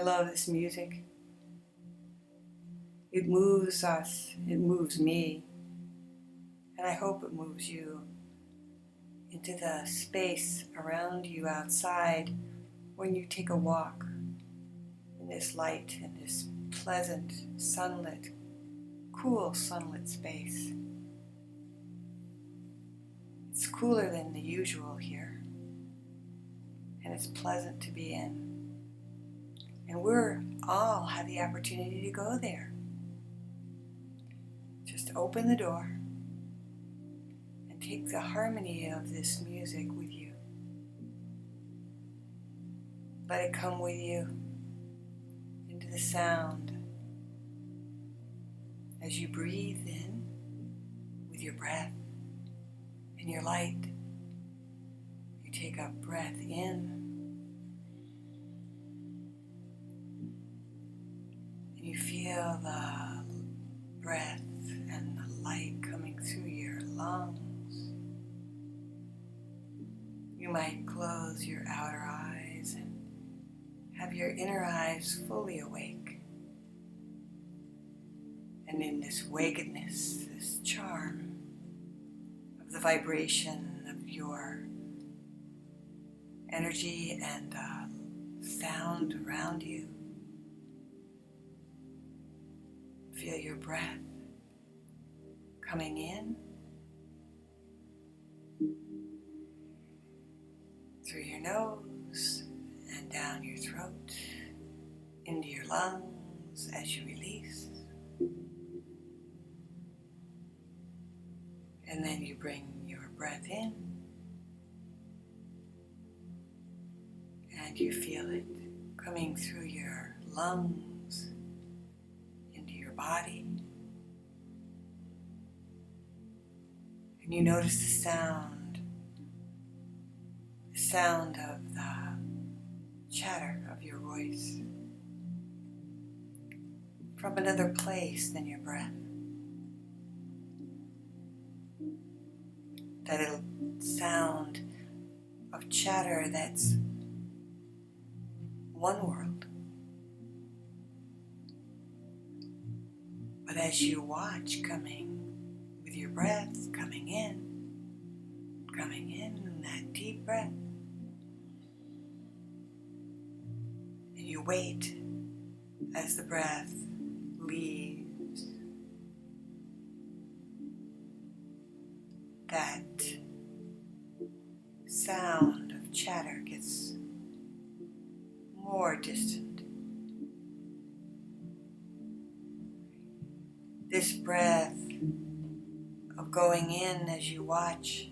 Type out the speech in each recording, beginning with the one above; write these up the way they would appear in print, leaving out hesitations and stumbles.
I love this music. It moves us, it moves me, and I hope it moves you into the space around you outside when you take a walk in this light, in this pleasant, sunlit, cool sunlit space. It's cooler than the usual here, and it's pleasant to be in. And we're all have the opportunity to go there. Just open the door and take the harmony of this music with you. Let it come with you into the sound as you breathe in with your breath and your light. You take a breath in and you feel the breath and the light coming through your lungs. You might close your outer eyes and have your inner eyes fully awake. And in this wakeness, this charm of the vibration of your energy and sound around you, feel your breath coming in through your nose and down your throat, into your lungs as you release. And then you bring your breath in and you feel it coming through your lungs into your body. And you notice the sound of the chatter of your voice from another place than your breath. That little sound of chatter that's one world. But as you watch coming with your breath, coming in, that deep breath, and you wait as the breath leaves, that sound of chatter gets more distant. This breath of going in as you watch,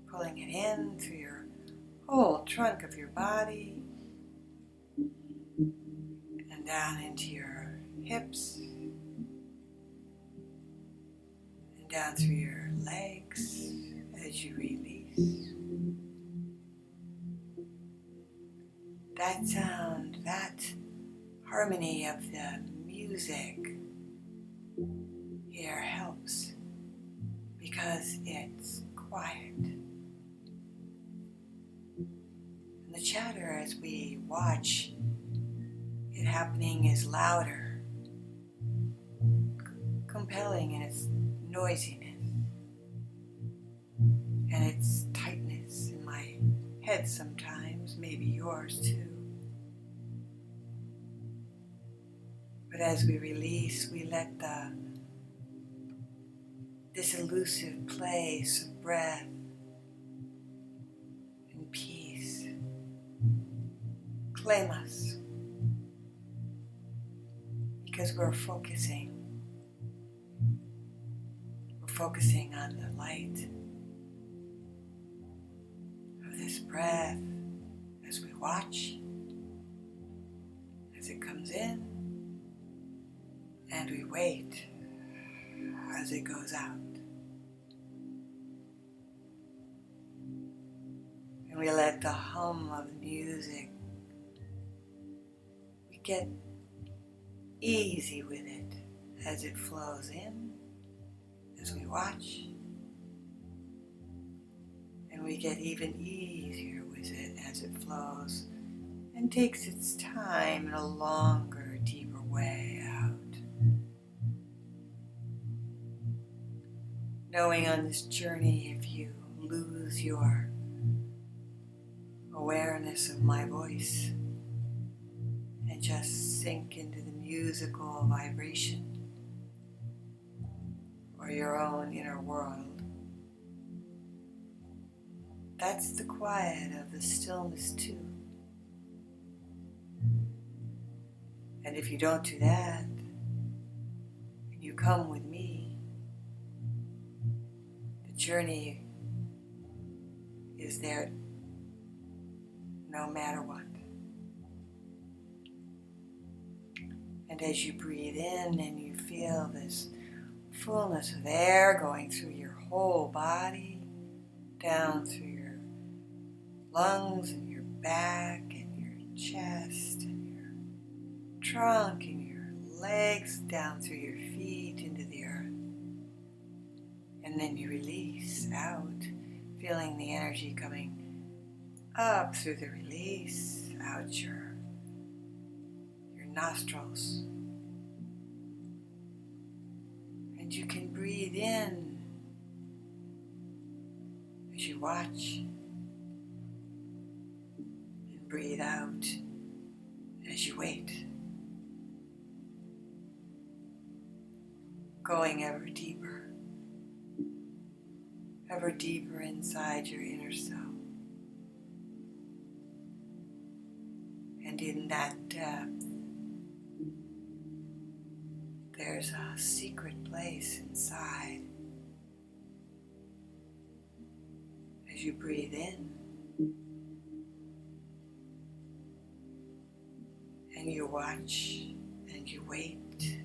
pulling it in through your whole trunk of your body and down into your hips and down through your legs as you release. That sound, that harmony of the music here helps because it's quiet. And the chatter as we watch it happening is louder, compelling in its noisiness and its tightness in my head sometimes, maybe yours too. But as we release, we let this elusive place of breath and peace claim us, because we're focusing on the light of this breath as we watch, as it comes in, and we wait as it goes out. And we let the hum of the music, we get easy with it as it flows in, as we watch, and we get even easier with it as it flows and takes its time in a longer, deeper way out. Knowing on this journey, if you lose your awareness of my voice and just sink into the musical vibration or your own inner world, that's the quiet of the stillness too. And if you don't do that, and you come with me, the journey is there no matter what. And as you breathe in and you feel this fullness of air going through your whole body, down through your lungs and your back and your chest and your trunk and your legs, down through your feet into the earth. And then you release out, feeling the energy coming up through the release, out your nostrils. And you can breathe in as you watch, and breathe out as you wait, going ever deeper inside your inner self. And in that depth, there's a secret place inside. As you breathe in and you watch and you wait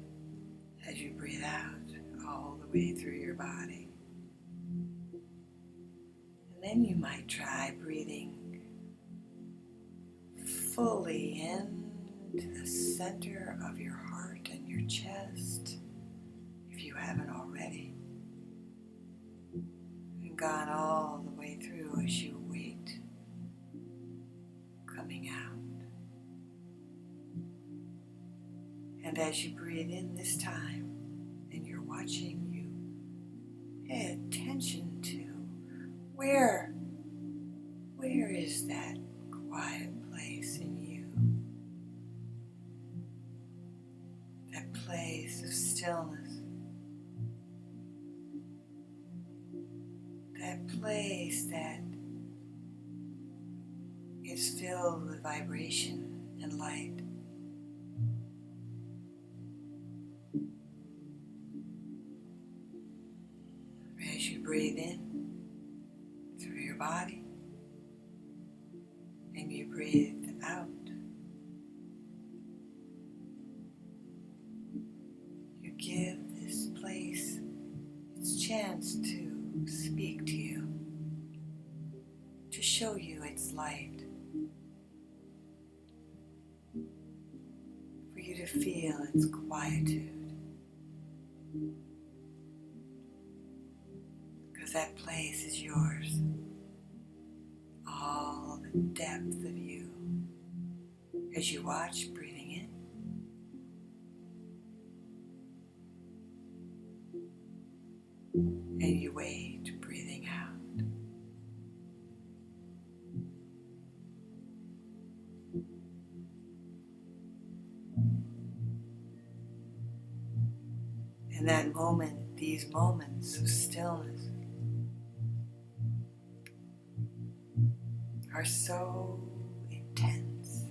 as you breathe out all the way through your body. And then you might try breathing fully into the center of your heart and your chest, if you haven't already, and gone all the way through as you wait, coming out. And as you breathe in this time, and you're watching, you pay attention to where is that quiet place in you, that place of stillness, that place that is filled with vibration and light. As you breathe in through your body and you breathe out, you give this place its chance to speak to you, to show you its light, for you to feel its quietude. Because that place is yours, all the depth of you. As you watch, breathing in, and you wait, breathing out. In that moment, these moments of stillness are so intense.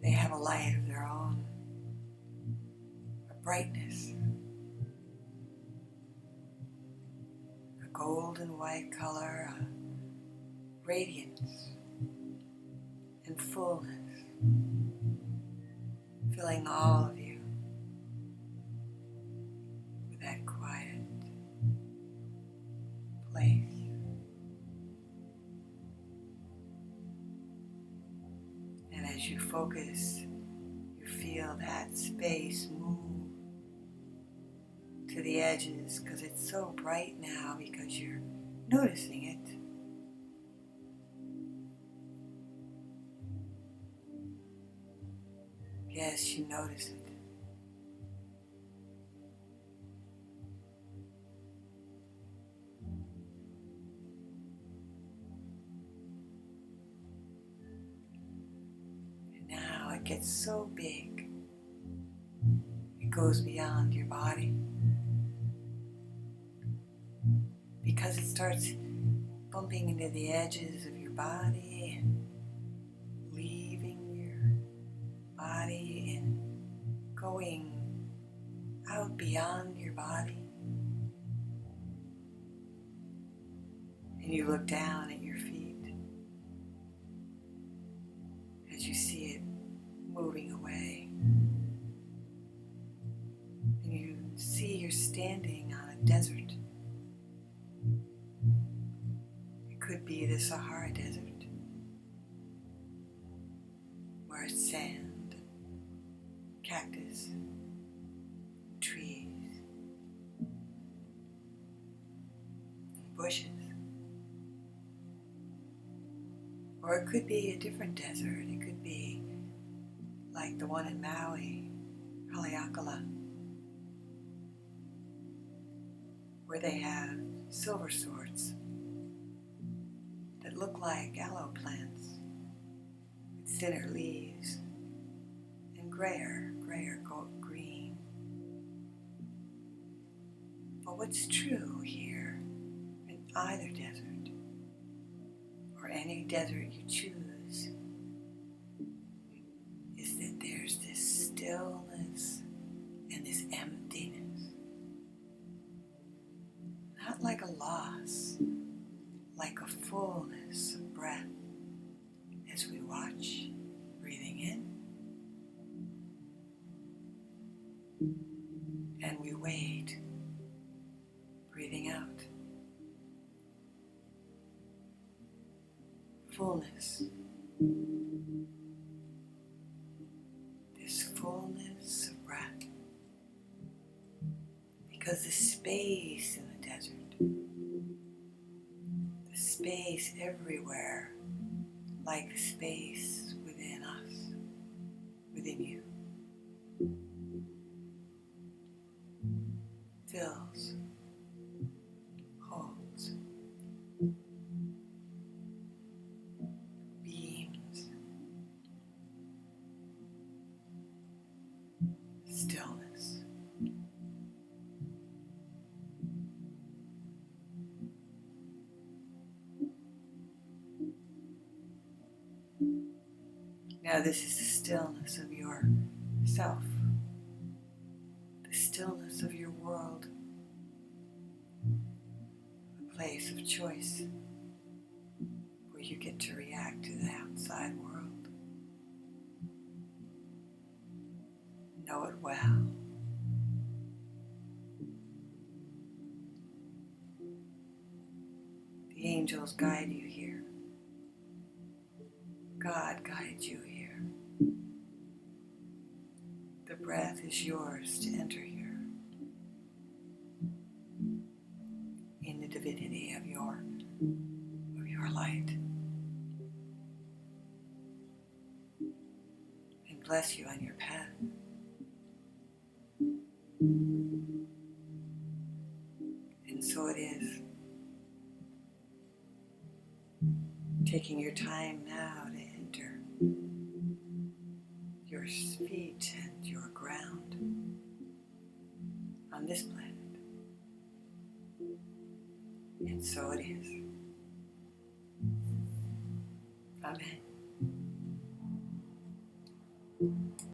They have a light of their own, a brightness, a golden white color, a radiance and fullness, filling all of you with that quiet place. And as you focus, you feel that space move to the edges, because it's so bright now, because you're noticing it. Yes, you notice it. And now it gets so big, it goes beyond your body because it starts bumping into the edges of your body and leaving your body and going out beyond your body. And you look down at your feet as you see it moving away. And you see you're standing on a desert. It could be the Sahara Desert, where it's sand, cactus, trees, and bushes. Or it could be a different desert. It could be like the one in Maui, Haleakala, where they have silver swords that look like aloe plants with thinner leaves and grayer green. But what's true here in either desert, or any desert you choose, is that there's this stillness and this emptiness. Not like a loss, like a fullness of breath as we watch, breathing in, and we wait, breathing out. Fullness. This fullness of breath. Because the space in the desert, the space everywhere, like the space within us, within you, fills, holds, beams, stillness. Now this is the stillness of your self, the stillness of your world, a place of choice where you get to react to the outside world. Know it well. The angels guide you here. God guides you here. The breath is yours to enter here in the divinity of your light. And bless you on your path. And so it is. Taking your time now to enter your feet and your ground on this planet. And so it is. Amen.